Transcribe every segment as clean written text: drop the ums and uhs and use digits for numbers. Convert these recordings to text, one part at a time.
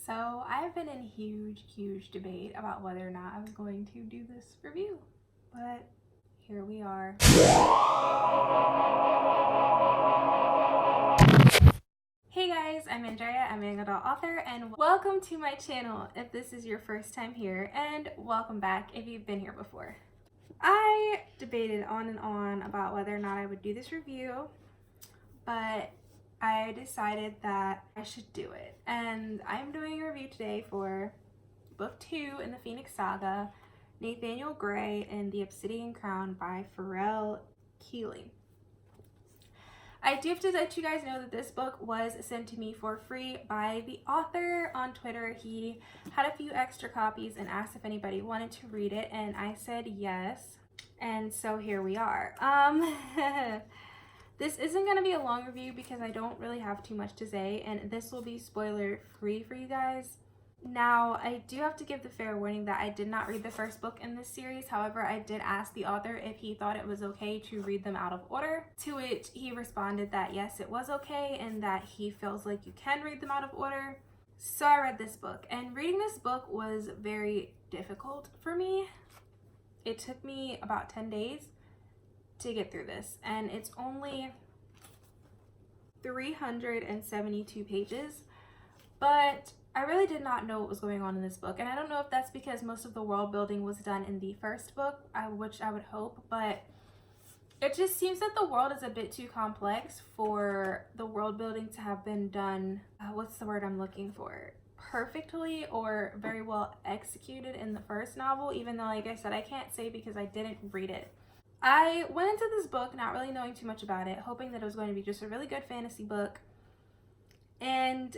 So I've been in huge debate about whether or not I was going to do this review, but here we are. Hey guys, I'm Andrea, I'm a young adult author, and welcome to my channel if this is your first time here, and welcome back if you've been here before. I debated on and on about whether or not I would do this review, but I decided that I should do it. And I'm doing a review today for Book 2 in the Phoenix Saga, Nathaniel Gray and the Obsidian Crown by Pharrell Keeling. I do have to let you guys know that this book was sent to me for free by the author on Twitter. He had a few extra copies and asked if anybody wanted to read it, and I said yes. And so here we are. This isn't going to be a long review because I don't really have too much to say, and this will be spoiler free for you guys. Now, I do have to give the fair warning that I did not read the first book in this series. However, I did ask the author if he thought it was okay to read them out of order, to which he responded that yes, it was okay, and that he feels like you can read them out of order. So I read this book, and reading this book was very difficult for me. It took me about 10 days to get through this, and it's only 372 pages, but I really did not know what was going on in this book, and I don't know if that's because most of the world building was done in the first book, which I would hope, but it just seems that the world is a bit too complex for the world building to have been done, what's the word I'm looking for, perfectly or very well executed in the first novel, even though, like I said, I can't say because I didn't read it. I went into this book not really knowing too much about it, hoping that it was going to be just a really good fantasy book, and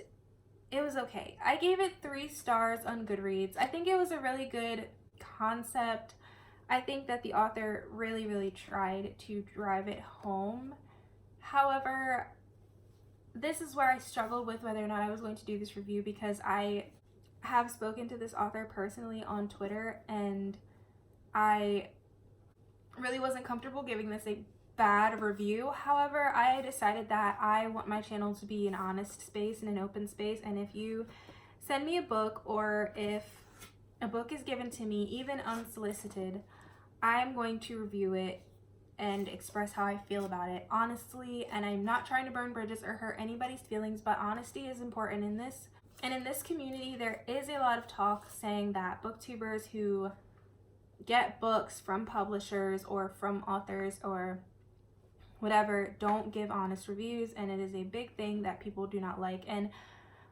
it was okay. I gave it 3 stars on Goodreads. I think it was a really good concept. I think that the author really tried to drive it home. However, this is where I struggled with whether or not I was going to do this review, because I have spoken to this author personally on Twitter, and I really wasn't comfortable giving this a bad review. However, I decided that I want my channel to be an honest space and an open space, and if you send me a book, or if a book is given to me even unsolicited, I'm going to review it and express how I feel about it honestly. And I'm not trying to burn bridges or hurt anybody's feelings, but honesty is important in this. And in this community, there is a lot of talk saying that booktubers who get books from publishers or from authors or whatever don't give honest reviews, and it is a big thing that people do not like. And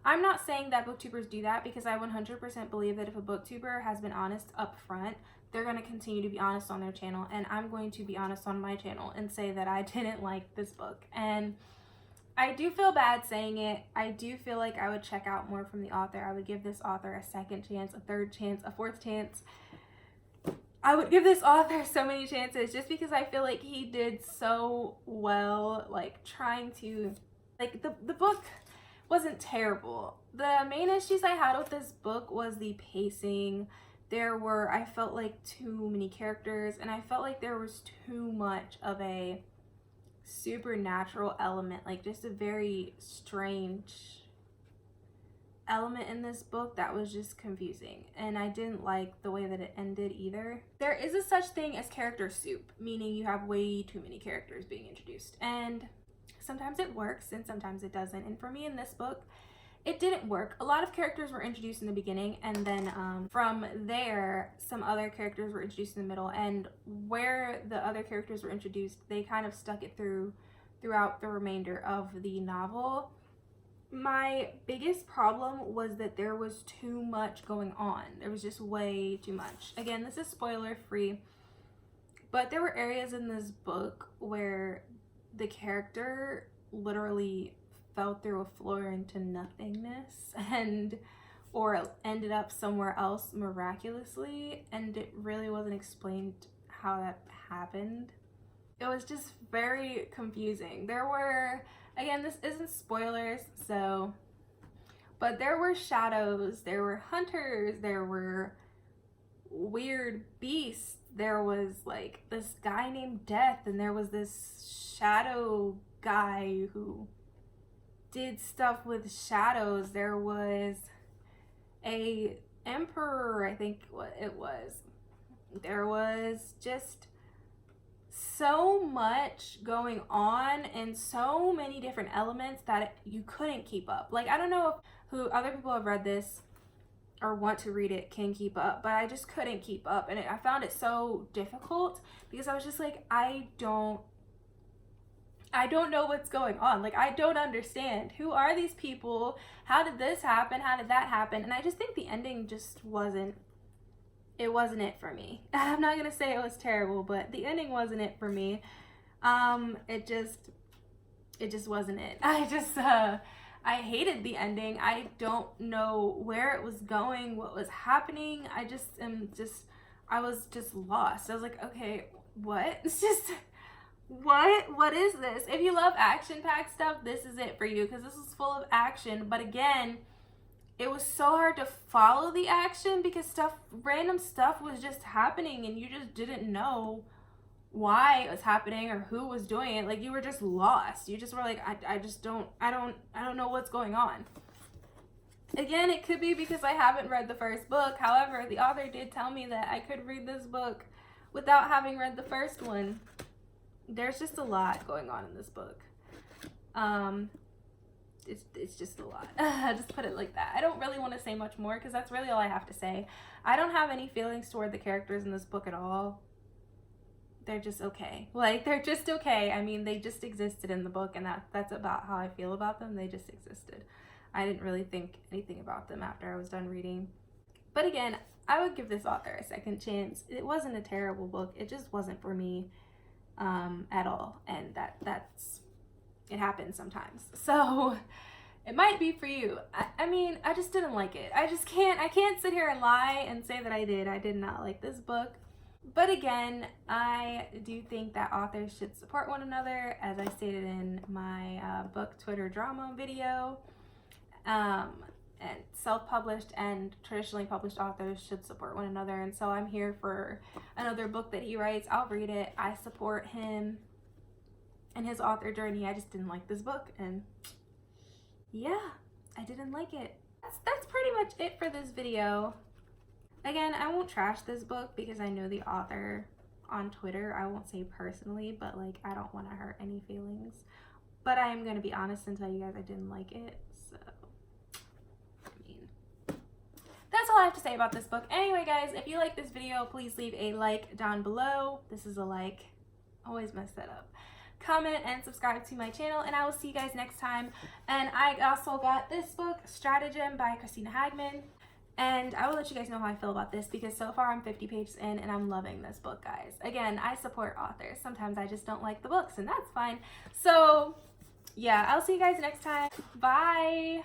I'm not saying that booktubers do that, because I 100% believe that if a booktuber has been honest up front, they're going to continue to be honest on their channel, and I'm going to be honest on my channel and say that I didn't like this book. And I do feel bad saying it. I do feel like I would check out more from the author. I would give this author a second chance, a third chance, a fourth chance. I would give this author so many chances, just because I feel like he did so well, like trying to, like the book wasn't terrible. The main issues I had with this book was the pacing. There were, I felt like, too many characters, and I felt like there was too much of a supernatural element, like just a very strange element in this book that was just confusing, and I didn't like the way that it ended either. There is a such thing as character soup, meaning you have way too many characters being introduced, and sometimes it works and sometimes it doesn't. And for me in this book, it didn't work. A lot of characters were introduced in the beginning, and then from there some other characters were introduced in the middle, and where the other characters were introduced, they kind of stuck it throughout the remainder of the novel. My biggest problem was that there was too much going on. There was just way too much. Again, this is spoiler free, but there were areas in this book where the character literally fell through a floor into nothingness, and or ended up somewhere else miraculously, and it really wasn't explained how that happened. It was just very confusing. There were, again, this isn't spoilers, so, but there were shadows, there were hunters, there were weird beasts, there was like this guy named Death, and there was this shadow guy who did stuff with shadows. There was a emperor, I think what it was. There was just so much going on and so many different elements that you couldn't keep up. Like, I don't know if who other people have read this or want to read it can keep up, but I just couldn't keep up, and I found it so difficult because I was just like, I don't know what's going on. Like, I don't understand. Who are these people? How did this happen? How did that happen? And I just think the ending just wasn't it for me. I'm not gonna say it was terrible, but the ending wasn't it for me. It just wasn't it. I hated the ending. I don't know where it was going, what was happening. I was just lost. I was like, okay, what? It's just, what is this? If you love action-packed stuff, this is it for you, because this is full of action. But again, it was so hard to follow the action because random stuff was just happening and you just didn't know why it was happening or who was doing it. Like, you were just lost. You just were like, I don't know what's going on. Again, it could be because I haven't read the first book. However, the author did tell me that I could read this book without having read the first one. There's just a lot going on in this book. It's just a lot. Just put it like that. I don't really want to say much more because that's really all I have to say. I don't have any feelings toward the characters in this book at all. They're just okay. Like, they're just okay. I mean, they just existed in the book, and that's about how I feel about them. They just existed. I didn't really think anything about them after I was done reading. But again, I would give this author a second chance. It wasn't a terrible book. It just wasn't for me at all. And it happens sometimes. So it might be for you. I mean, I just didn't like it. I can't sit here and lie and say that I did not like this book. But again, I do think that authors should support one another, as I stated in my book Twitter drama video. And self-published and traditionally published authors should support one another. And so I'm here for another book that he writes. I'll read it. I support him and his author journey. I just didn't like this book, and yeah, I didn't like it. That's pretty much it for this video. Again, I won't trash this book because I know the author on Twitter. I won't say personally, but like, I don't want to hurt any feelings. But I am going to be honest and tell you guys I didn't like it. So, I mean, that's all I have to say about this book. Anyway, guys, if you like this video, please leave a like down below. This is a like. Always mess that up. Comment and subscribe to my channel, and I will see you guys next time. And I also got this book, Stratagem by Christina Hagman. And I will let you guys know how I feel about this because so far I'm 50 pages in and I'm loving this book, guys. Again, I support authors. Sometimes I just don't like the books, and that's fine. So, yeah, I'll see you guys next time. Bye!